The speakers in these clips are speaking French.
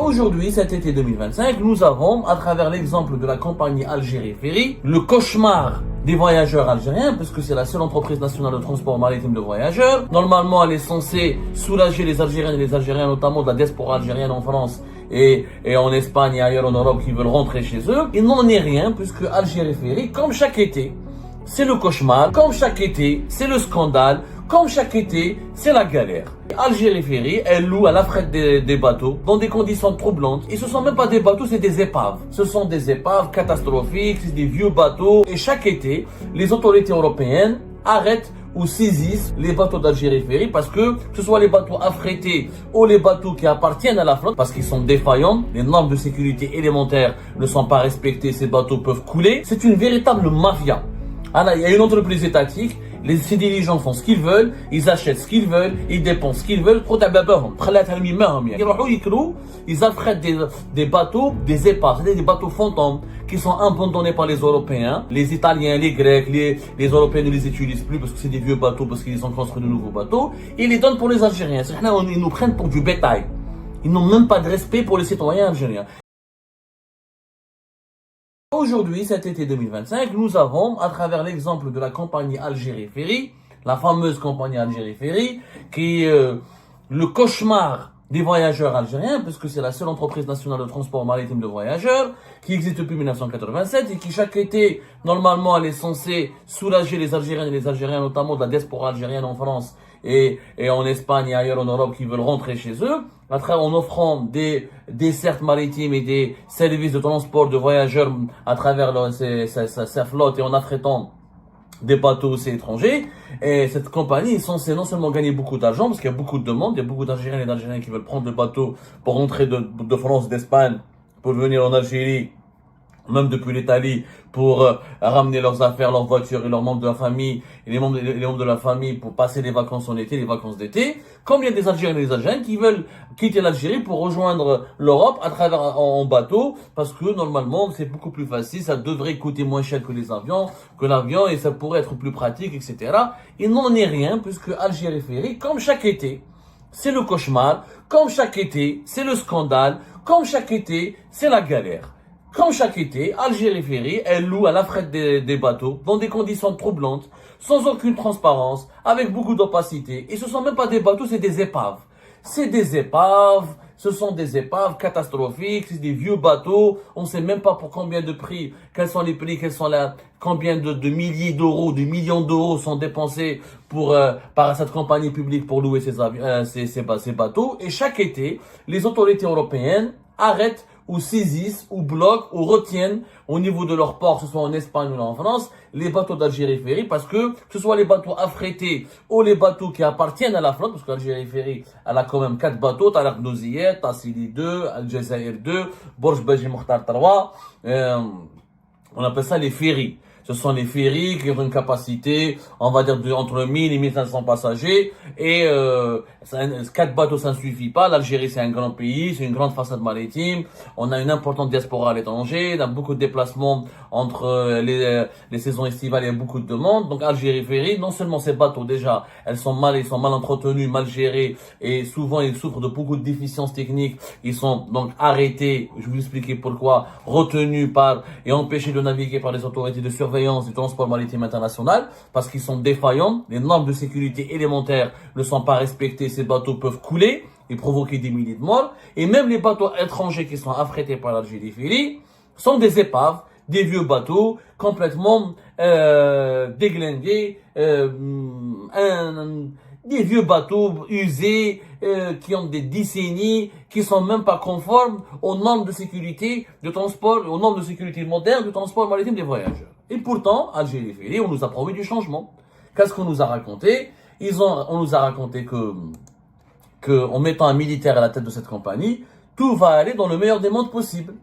Aujourd'hui, cet été 2025, nous avons, à travers l'exemple de la compagnie Algérie Ferry, le cauchemar des voyageurs algériens, puisque c'est la seule entreprise nationale de transport maritime de voyageurs. Normalement, elle est censée soulager les Algériens et les Algériens, notamment de la diaspora algérienne en France et en Espagne et ailleurs en Europe qui veulent rentrer chez eux. Il n'en est rien, puisque Algérie Ferry, comme chaque été, c'est le cauchemar, comme chaque été, c'est le scandale, comme chaque été, c'est la galère. Algérie Ferry, elle loue à la frette des bateaux dans des conditions troublantes. Et ce sont même pas des bateaux, c'est des épaves. Ce sont des épaves catastrophiques, c'est des vieux bateaux. Et chaque été, les autorités européennes arrêtent ou saisissent les bateaux d'Algérie Ferry parce que ce soit les bateaux affrétés ou les bateaux qui appartiennent à la flotte parce qu'ils sont défaillants, les normes de sécurité élémentaires ne sont pas respectées, ces bateaux peuvent couler. C'est une véritable mafia. Il y a une entreprise étatique, ces dirigeants font ce qu'ils veulent, ils achètent ce qu'ils veulent, ils dépensent ce qu'ils veulent. Ils affrètent des bateaux, des épaves, c'est-à-dire des bateaux fantômes qui sont abandonnés par les Européens. Les Italiens, les Grecs, les Européens ne les utilisent plus parce que c'est des vieux bateaux, parce qu'ils ont construit de nouveaux bateaux. Et ils les donnent pour les Algériens. Ils nous prennent pour du bétail. Ils n'ont même pas de respect pour les citoyens algériens. Aujourd'hui, cet été 2025, nous avons, à travers l'exemple de la compagnie Algérie Ferry, la fameuse compagnie Algérie Ferry, qui est le cauchemar des voyageurs algériens, puisque c'est la seule entreprise nationale de transport maritime de voyageurs, qui existe depuis 1987 et qui chaque été, normalement, elle est censée soulager les Algériens et les Algériens, notamment de la diaspora algérienne en France et en Espagne et ailleurs en Europe qui veulent rentrer chez eux, en offrant des dessertes maritimes et des services de transport de voyageurs à travers sa flotte et en affrétant des bateaux aussi étrangers. Et cette compagnie est censée non seulement gagner beaucoup d'argent, parce qu'il y a beaucoup de demandes, il y a beaucoup d'Algériens et d'Algériens qui veulent prendre le bateau pour rentrer de France, d'Espagne, pour venir en Algérie, même depuis l'Italie, pour ramener leurs affaires, leurs voitures et leurs membres de la famille, et les membres de la famille pour passer les vacances en été, les vacances d'été. Comme il y a des Algériens et des Algériens qui veulent quitter l'Algérie pour rejoindre l'Europe à travers en bateau, parce que normalement c'est beaucoup plus facile, ça devrait coûter moins cher que l'avion, et ça pourrait être plus pratique, etc. Il n'en est rien, puisque Algérie Ferry, comme chaque été, c'est le cauchemar, comme chaque été, c'est le scandale, comme chaque été, c'est la galère. Comme chaque été, Algérie Ferry, elle loue à la frette des bateaux dans des conditions troublantes, sans aucune transparence, avec beaucoup d'opacité. Et ce sont même pas des bateaux, c'est des épaves. Ce sont des épaves catastrophiques, c'est des vieux bateaux. On sait même pas pour combien de prix, quels sont les prix, combien de milliers d'euros, de millions d'euros sont dépensés par cette compagnie publique pour louer ces bateaux. Et chaque été, les autorités européennes arrêtent ou saisissent, ou bloquent, ou retiennent au niveau de leur port, que ce soit en Espagne ou en France, les bateaux d'Algérie Ferry, parce que ce soit les bateaux affrétés ou les bateaux qui appartiennent à la flotte, parce qu'Algérie Ferry, elle a quand même 4 bateaux, t'as l'Ardouziyet, t'as Sili 2, Al Jazair 2, Borj Baji Mokhtar 3, on appelle ça les ferries. Ce sont les ferries qui ont une capacité, on va dire, entre 1000 et 1500 passagers. Et 4 bateaux, ça ne suffit pas. L'Algérie, c'est un grand pays, c'est une grande façade maritime. On a une importante diaspora à l'étranger. On a beaucoup de déplacements entre les saisons estivales. Il y a beaucoup de demandes. Donc Algérie Ferry, non seulement ces bateaux, déjà, ils sont mal entretenus, mal gérés. Et souvent, ils souffrent de beaucoup de déficiences techniques. Ils sont donc arrêtés, je vais vous expliquer pourquoi, retenus et empêchés de naviguer par les autorités de surveillance du transport maritime international parce qu'ils sont défaillants, les normes de sécurité élémentaires ne sont pas respectées, ces bateaux peuvent couler et provoquer des milliers de morts. Et même les bateaux étrangers qui sont affrétés par l'Algérie Ferry sont des épaves, des vieux bateaux complètement déglingués, des vieux bateaux usés qui ont des décennies, qui sont même pas conformes aux normes de sécurité de transport, aux normes de sécurité moderne du transport maritime des voyageurs. Et pourtant, Algérie Ferry, on nous a promis du changement. Qu'est-ce qu'on nous a raconté? On nous a raconté que en mettant un militaire à la tête de cette compagnie, tout va aller dans le meilleur des mondes possible.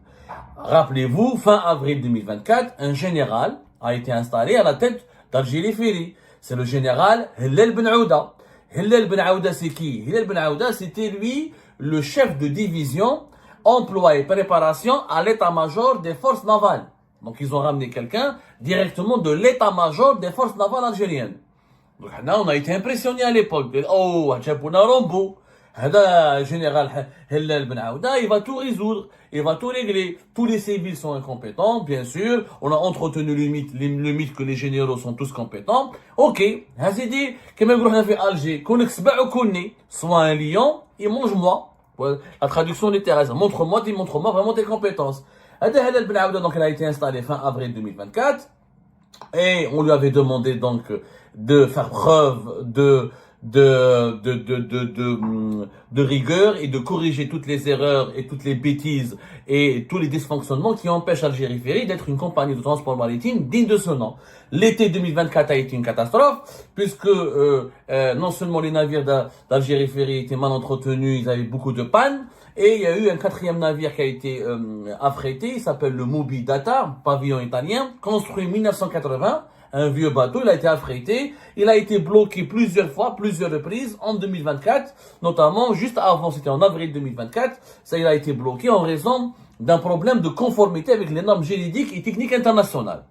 Rappelez-vous, fin avril 2024, un général a été installé à la tête d'Algérie Ferry. C'est le général Hillel Ben Aouda. Hillel Ben Aouda, c'est qui? Hillel Ben Aouda, c'était lui le chef de division emploi et préparation à l'état-major des forces navales. Donc ils ont ramené quelqu'un directement de l'état-major des forces navales algériennes. Donc là, on a été impressionnés à l'époque. Oh, Adjabouna Rambo. Le général Hellel Ben Aouda, il va tout résoudre, il va tout régler. Tous les civils sont incompétents, bien sûr. On a entretenu le mythe que les généraux sont tous compétents. Ok, Hazidi, quand même, on a fait Alger, qu'on soit un lion, il mange moi. La traduction littérale, montre-moi vraiment tes compétences. Hellel Ben Aouda, donc, il a été installé fin avril 2024. Et on lui avait demandé donc de faire preuve de rigueur et de corriger toutes les erreurs et toutes les bêtises et tous les dysfonctionnements qui empêchent Algérie Ferry d'être une compagnie de transport maritime digne de ce nom. L'été 2024 a été une catastrophe puisque non seulement les navires d'Algérie Ferry étaient mal entretenus, ils avaient beaucoup de pannes, et il y a eu un quatrième navire qui a été affrété, il s'appelle le Moby Data, pavillon italien, construit en 1980, un vieux bateau, il a été affrété, il a été bloqué plusieurs fois, plusieurs reprises, en 2024, notamment juste avant, c'était en avril 2024, ça il a été bloqué en raison d'un problème de conformité avec les normes juridiques et techniques internationales.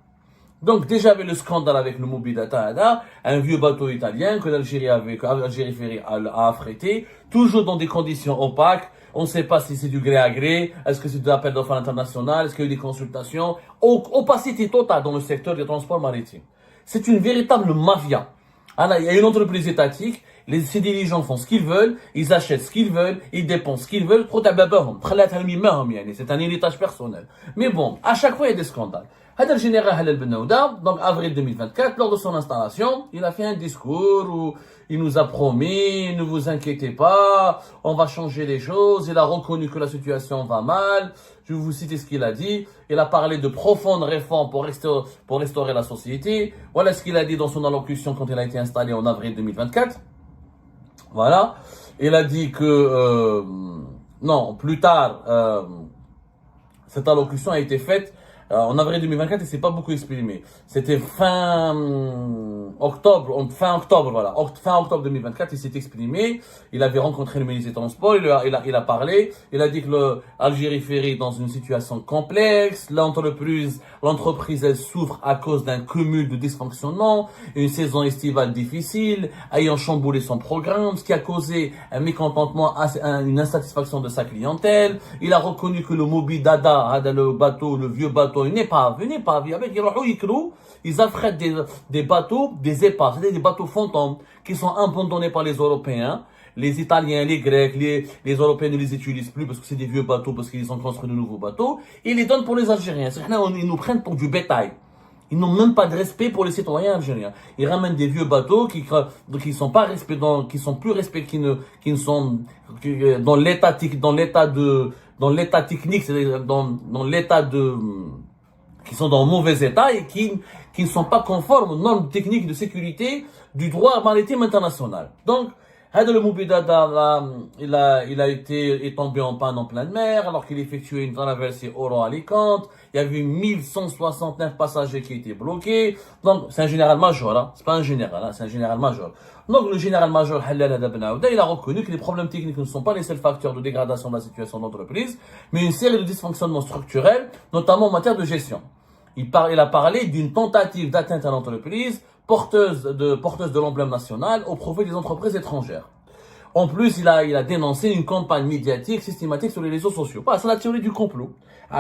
Donc déjà avait le scandale avec le Moby Data, un vieux bateau italien que l'Algérie Ferry a affrété, toujours dans des conditions opaques. On ne sait pas si c'est du gré à gré, est-ce que c'est de l'appel d'offres international, est-ce qu'il y a eu des consultations. Opacité totale dans le secteur des transports maritimes. C'est une véritable mafia. Alors, il y a une entreprise étatique, ces dirigeants font ce qu'ils veulent, ils achètent ce qu'ils veulent, ils dépensent ce qu'ils veulent, c'est un héritage personnel. Mais bon, à chaque fois il y a des scandales. Le général Hellel Ben Aouda, donc avril 2024, lors de son installation, il a fait un discours où il nous a promis, ne vous inquiétez pas, on va changer les choses. Il a reconnu que la situation va mal. Je vais vous citer ce qu'il a dit. Il a parlé de profondes réformes pour restaurer la société. Voilà ce qu'il a dit dans son allocution quand il a été installé en avril 2024. Voilà. Il a dit que, non, plus tard, cette allocution a été faite en avril 2024, il s'est pas beaucoup exprimé. C'était fin octobre, voilà. Fin octobre 2024, il s'est exprimé. Il avait rencontré le ministre des Transports, il a parlé. Il a dit que l'Algérie Ferry est dans une situation complexe. L'entreprise, elle souffre à cause d'un cumul de dysfonctionnements, une saison estivale difficile, ayant chamboulé son programme, ce qui a causé un mécontentement, une insatisfaction de sa clientèle. Il a reconnu que le Moby Dada, le vieux bateau, il n'est pas avec ils affrètent des bateaux, des épaves, c'est-à-dire des bateaux fantômes qui sont abandonnés par les Européens. Les Italiens, les Grecs, les Européens ne les utilisent plus parce que c'est des vieux bateaux, parce qu'ils ont construit de nouveaux bateaux. Et ils les donnent pour les Algériens. Ils nous prennent pour du bétail. Ils n'ont même pas de respect pour les citoyens algériens. Ils ramènent des vieux bateaux qui sont pas respectés, qui sont plus respectés, qui ne sont dans l'état technique, c'est-à-dire dans l'état qui sont dans mauvais état et qui ne sont pas conformes aux normes techniques de sécurité du droit maritime international. Donc, le Moby Dada, il est tombé en panne en pleine mer, alors qu'il effectuait une traversée Oran-Alicante. Il y avait 1169 passagers qui étaient bloqués. Donc, c'est un général-major, hein. C'est pas un général, hein. C'est un général-major. Donc, le général-major Hellel Ben Aouda, il a reconnu que les problèmes techniques ne sont pas les seuls facteurs de dégradation de la situation de l'entreprise, mais une série de dysfonctionnements structurels, notamment en matière de gestion. Il a parlé d'une tentative d'atteinte à l'entreprise, porteuse de l'emblème national au profit des entreprises étrangères. En plus, il a dénoncé une campagne médiatique systématique sur les réseaux sociaux. C'est la théorie du complot.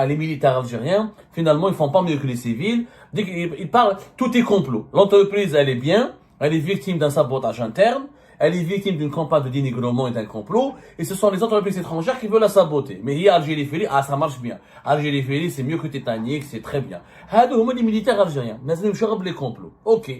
Les militaires algériens, finalement, ils font pas mieux que les civils. Dès qu'ils parlent, tout est complot. L'entreprise, elle est bien, elle est victime d'un sabotage interne, elle est victime d'une campagne de dénigrement et d'un complot, et ce sont les entreprises étrangères qui veulent la saboter. Mais il y a Algérie Ferry, ça marche bien. Algérie Ferry, c'est mieux que Titanic, c'est très bien. Les militaires algériens, mais c'est les complots. Ok.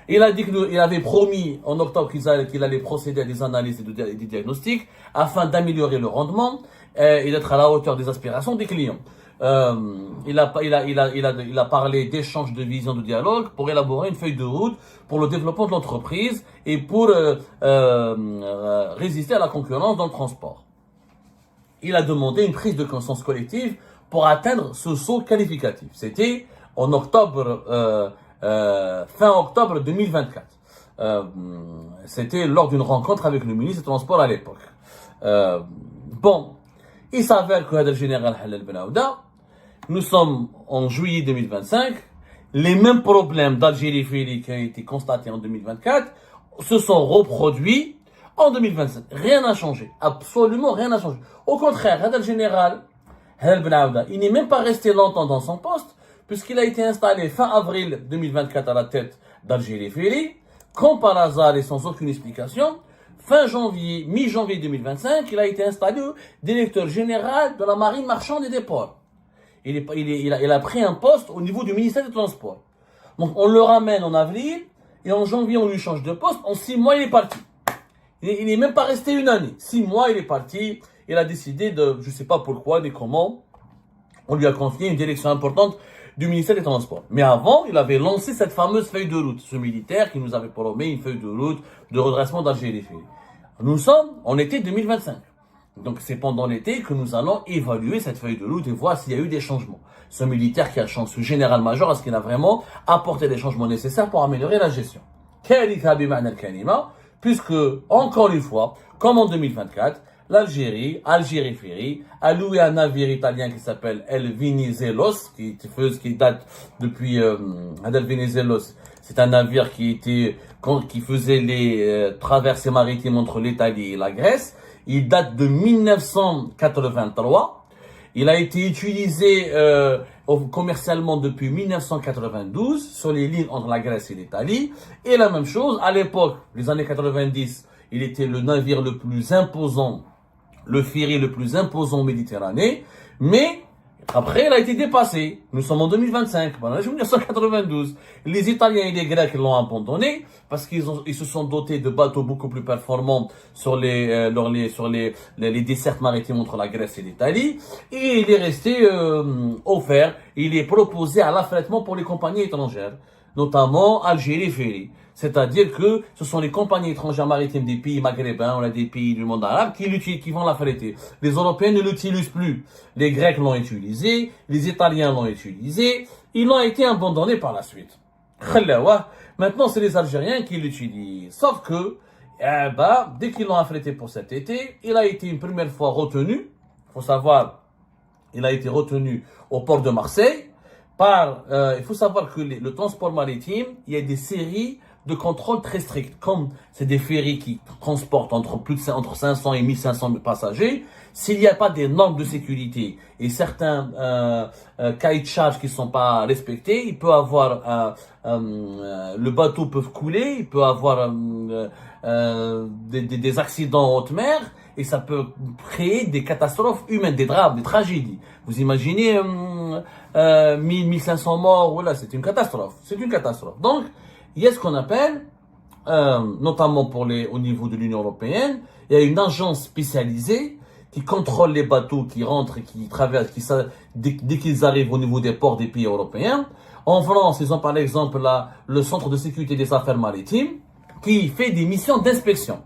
Il a dit qu'il avait promis en octobre qu'il allait procéder à des analyses et des diagnostics afin d'améliorer le rendement et d'être à la hauteur des aspirations des clients. Il a parlé d'échanges de vision, de dialogue pour élaborer une feuille de route pour le développement de l'entreprise et pour résister à la concurrence dans le transport. Il a demandé une prise de conscience collective pour atteindre ce saut qualificatif. C'était en octobre. Fin octobre 2024. C'était lors d'une rencontre avec le ministre des Transports à l'époque. Il s'avère que le général Hellel Ben Aouda, nous sommes en juillet 2025, les mêmes problèmes d'Algérie Ferry qui ont été constatés en 2024 se sont reproduits En 2027, rien n'a changé. Absolument rien n'a changé. Au contraire, Hadal Général, il n'est même pas resté longtemps dans son poste, puisqu'il a été installé fin avril 2024 à la tête d'Algérie Ferry, comme par hasard et sans aucune explication. Fin janvier, mi-janvier 2025, il a été installé directeur général de la marine marchande et des ports. Il a pris un poste au niveau du ministère des Transports. Donc on le ramène en avril, et en janvier on lui change de poste, en 6 mois il est parti. Il n'est même pas resté une année. 6 mois il est parti, il a décidé de, je ne sais pas pourquoi ni comment, on lui a confié une direction importante du ministère des Transports. Mais avant, il avait lancé cette fameuse feuille de route, ce militaire qui nous avait promis une feuille de route de redressement d'Algérie Ferry. Nous sommes en été 2025. Donc c'est pendant l'été que nous allons évaluer cette feuille de route et voir s'il y a eu des changements. Ce militaire qui a changé, ce général-major, est-ce qu'il a vraiment apporté les changements nécessaires pour améliorer la gestion? Puisque, encore une fois, comme en 2024, l'Algérie, Algérie Ferry, a loué un navire italien qui s'appelle El Venizelos, qui date depuis El Venizelos. C'est un navire qui faisait les traversées maritimes entre l'Italie et la Grèce. Il date de 1983. Il a été utilisé commercialement depuis 1992 sur les lignes entre la Grèce et l'Italie. Et la même chose, à l'époque, les années 90, il était le navire le plus imposant, le ferry le plus imposant en Méditerranée. Mais après, il a été dépassé. Nous sommes en 2025, pendant 1992. Les Italiens et les Grecs l'ont abandonné parce qu'ils se sont dotés de bateaux beaucoup plus performants sur les dessertes maritimes entre la Grèce et l'Italie. Et il est resté offert. Il est proposé à l'affrètement pour les compagnies étrangères, notamment Algérie Ferry. C'est-à-dire que ce sont les compagnies étrangères maritimes des pays maghrébins, on a des pays du monde arabe qui vont l'affréter. Les Européens ne l'utilisent plus. Les Grecs l'ont utilisé, les Italiens l'ont utilisé, ils l'ont été abandonnés par la suite. Maintenant, c'est les Algériens qui l'utilisent. Sauf que, dès qu'ils l'ont affrété pour cet été, il a été une première fois retenu. Faut savoir, il a été retenu au port de Marseille il faut savoir que le transport maritime, il y a des séries de contrôle très stricts. Comme c'est des ferries qui transportent entre 500 et 1500 passagers, s'il n'y a pas des normes de sécurité et certains cahiers de charges qui ne sont pas respectés, il peut avoir le bateau peut couler, il peut avoir des accidents en haute mer et ça peut créer des catastrophes humaines, des drames, des tragédies. Vous imaginez 1500 morts, voilà, c'est une catastrophe. C'est une catastrophe. Donc, il y a ce qu'on appelle, notamment au niveau de l'Union européenne, il y a une agence spécialisée qui contrôle les bateaux qui rentrent et qui traversent, dès qu'ils arrivent au niveau des ports des pays européens. En France, ils ont par exemple le Centre de sécurité des affaires maritimes qui fait des missions d'inspection.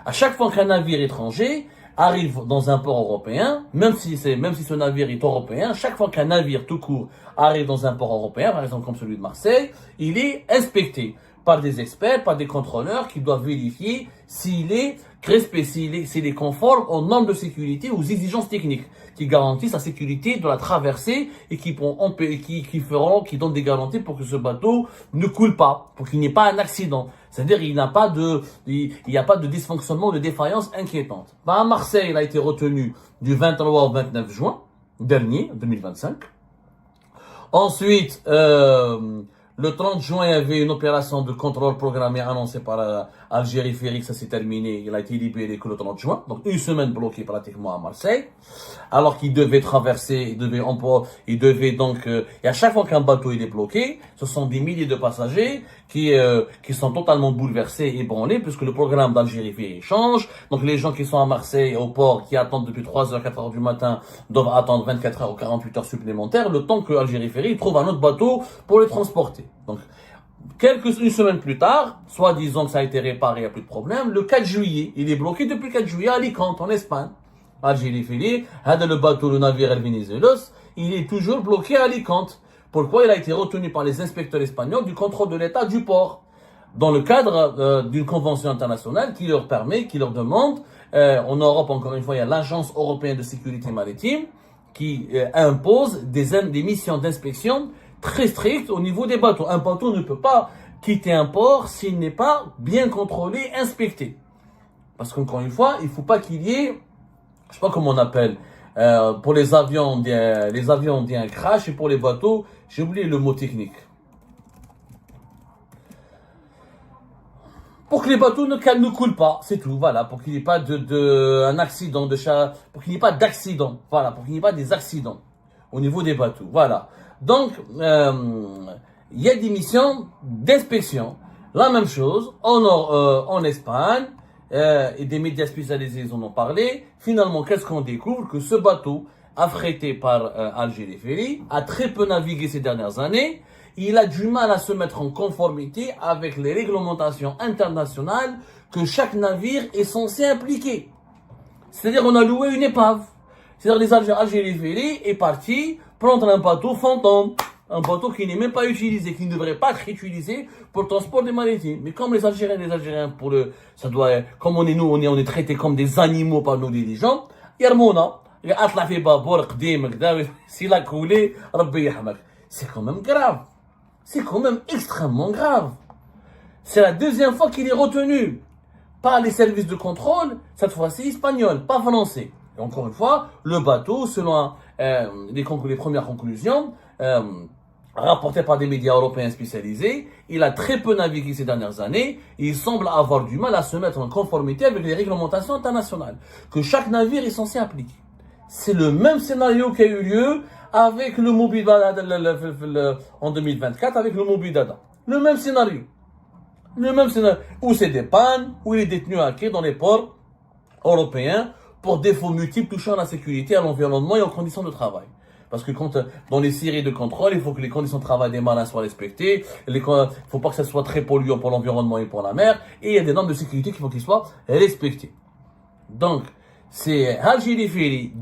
À chaque fois qu'un navire étranger arrive dans un port européen, même si ce navire est européen, chaque fois qu'un navire tout court arrive dans un port européen, par exemple comme celui de Marseille, il est inspecté par des experts, par des contrôleurs qui doivent vérifier s'il est conforme aux normes de sécurité, aux exigences techniques qui garantissent la sécurité de la traversée et qui donnent des garanties pour que ce bateau ne coule pas, pour qu'il n'y ait pas un accident. C'est-à-dire il n'y a pas de dysfonctionnement, de défaillance inquiétante. À Marseille, il a été retenu du 23 au 29 juin dernier, 2025. Ensuite, le 30 juin, il y avait une opération de contrôle programmée annoncée par Algérie Ferry, ça s'est terminé, il a été libéré que le 30 juin, donc une semaine bloqué pratiquement à Marseille, alors qu'il devait traverser, et à chaque fois qu'un bateau il est bloqué, ce sont des milliers de passagers qui sont totalement bouleversés et ébranlés, puisque le programme d'Algérie Ferry change, donc les gens qui sont à Marseille, au port, qui attendent depuis 3h, 4h du matin, doivent attendre 24 heures ou 48 heures supplémentaires, le temps que Algérie Ferry trouve un autre bateau pour les transporter. Donc, une semaine plus tard, soit disons que ça a été réparé, il n'y a plus de problème, le 4 juillet, il est bloqué depuis le 4 juillet à Alicante, en Espagne. Algérie Ferry, le navire El Venizelos, il est toujours bloqué à Alicante. Pourquoi? Il a été retenu par les inspecteurs espagnols du contrôle de l'État du port, dans le cadre d'une convention internationale qui leur demande, en Europe encore une fois, il y a l'Agence européenne de sécurité maritime, qui impose des missions d'inspection très strictes au niveau des bateaux. Un bateau ne peut pas quitter un port s'il n'est pas bien contrôlé, inspecté. Parce qu'encore une fois, il ne faut pas qu'il y ait, je sais pas comment on appelle, pour les avions, on dit un crash, et pour les bateaux, j'ai oublié le mot technique. Pour que les bateaux ne coulent pas, c'est tout, voilà, pour qu'il n'y ait pas un accident pour qu'il n'y ait pas d'accident, voilà, pour qu'il n'y ait pas des accidents au niveau des bateaux, voilà. Donc, il y a des missions d'inspection, la même chose, en Espagne, et des médias spécialisés ils en ont parlé. Finalement, qu'est-ce qu'on découvre? Que ce bateau, affrété par Algérie Ferry, a très peu navigué ces dernières années. Il a du mal à se mettre en conformité avec les réglementations internationales que chaque navire est censé impliquer. C'est-à-dire, on a loué une épave. C'est-à-dire, les Algérie Ferry est parti prendre un bateau fantôme. Un bateau qui n'est même pas utilisé, qui ne devrait pas être utilisé pour le transport des maritimes. Mais comme les Algériens, comme on est traités comme des animaux par nos dirigeants, Yarmouna, s'il a coulé, c'est quand même grave. C'est quand même extrêmement grave. C'est la deuxième fois qu'il est retenu par les services de contrôle, cette fois-ci espagnol, pas français. Et encore une fois, le bateau, selon les premières conclusions, rapportées par des médias européens spécialisés, il a très peu navigué ces dernières années et il semble avoir du mal à se mettre en conformité avec les réglementations internationales que chaque navire est censé appliquer. C'est le même scénario qui a eu lieu avec le Mobidada en 2024, avec le Mobidada. Le même scénario. Où c'est des pannes, où il est détenu à quai dans les ports européens pour défauts multiples touchant à la sécurité, à l'environnement et aux conditions de travail. Parce que dans les séries de contrôle, il faut que les conditions de travail des marins soient respectées. Il ne faut pas que ça soit très polluant pour l'environnement et pour la mer. Et il y a des normes de sécurité qu'il faut qu'ils soient respectées. Donc, c'est Algérie Ferry,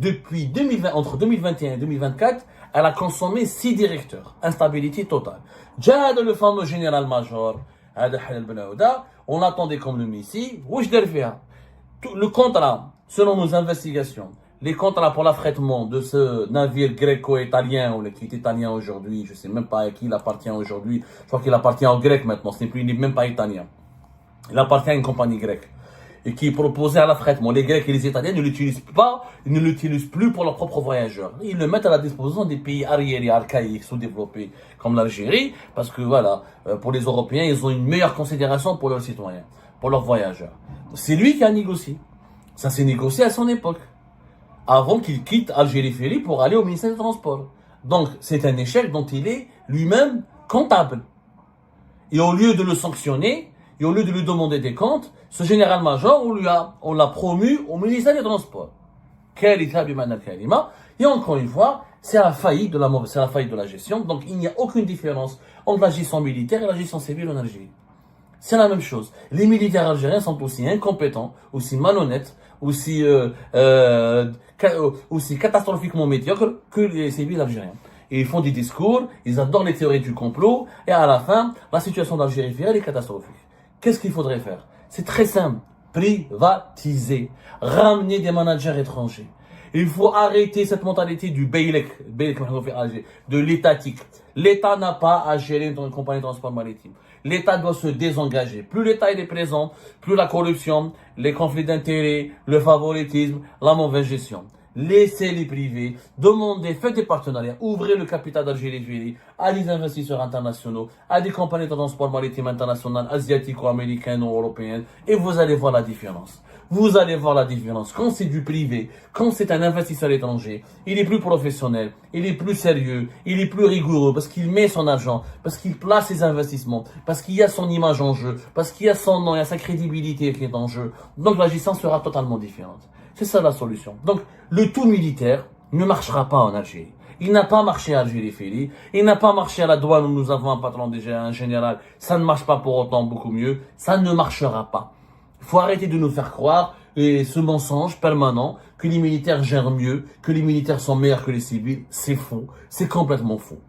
entre 2021 et 2024, elle a consommé 6 directeurs. Instabilité totale. Jad, le fameux général-major, on l'attendait comme le Messie. Le contrat, selon nos investigations, les contrats pour l'affrètement de ce navire gréco-italien, ou qui est italien aujourd'hui, je ne sais même pas à qui il appartient aujourd'hui, je crois qu'il appartient aux Grecs maintenant, il n'est même pas italien. Il appartient à une compagnie grecque. Et qui est proposé à l'affrètement. Les Grecs et les Italiens ne l'utilisent pas, ils ne l'utilisent plus pour leurs propres voyageurs. Ils le mettent à la disposition des pays arriérés, archaïques, sous-développés, comme l'Algérie, parce que voilà, pour les Européens, ils ont une meilleure considération pour leurs citoyens, pour leurs voyageurs. C'est lui qui a négocié. Ça s'est négocié à son époque, avant qu'il quitte Algérie Ferry pour aller au ministère des Transports. Donc, c'est un échec dont il est lui-même comptable. Et au lieu de le sanctionner, et au lieu de lui demander des comptes, ce général-major, on l'a promu au ministère des Transports. Et encore une fois, c'est la faillite de la gestion. Donc, il n'y a aucune différence entre la gestion militaire et la gestion civile en Algérie. C'est la même chose. Les militaires algériens sont aussi incompétents, aussi malhonnêtes, aussi catastrophiquement médiocres que les civils algériens. Et ils font des discours, ils adorent les théories du complot, et à la fin, la situation d'Algérie est catastrophique. Qu'est-ce qu'il faudrait faire? C'est très simple. Privatiser. Ramener des managers étrangers. Il faut arrêter cette mentalité du Beylek, de l'étatique. L'État n'a pas à gérer une compagnie de transport maritime. L'État doit se désengager. Plus l'État est présent, plus la corruption, les conflits d'intérêts, le favoritisme, la mauvaise gestion. Laissez les privés, demandez, faites des partenariats, ouvrez le capital d'Algérie Ferry à des investisseurs internationaux, à des compagnies de transport maritime internationales, asiatico-américaines ou européennes, et vous allez voir la différence. Vous allez voir la différence. Quand c'est du privé, quand c'est un investisseur étranger, il est plus professionnel, il est plus sérieux, il est plus rigoureux parce qu'il met son argent, parce qu'il place ses investissements, parce qu'il y a son image en jeu, parce qu'il y a son nom, il y a sa crédibilité qui est en jeu. Donc la gestion sera totalement différente. C'est ça la solution. Donc le tout militaire ne marchera pas en Algérie. Il n'a pas marché à Algérie Ferry, il n'a pas marché à la douane où nous avons un patron déjà, un général. Ça ne marche pas pour autant beaucoup mieux. Ça ne marchera pas. Il faut arrêter de nous faire croire ce mensonge permanent que les militaires gèrent mieux, que les militaires sont meilleurs que les civils. C'est faux. C'est complètement faux.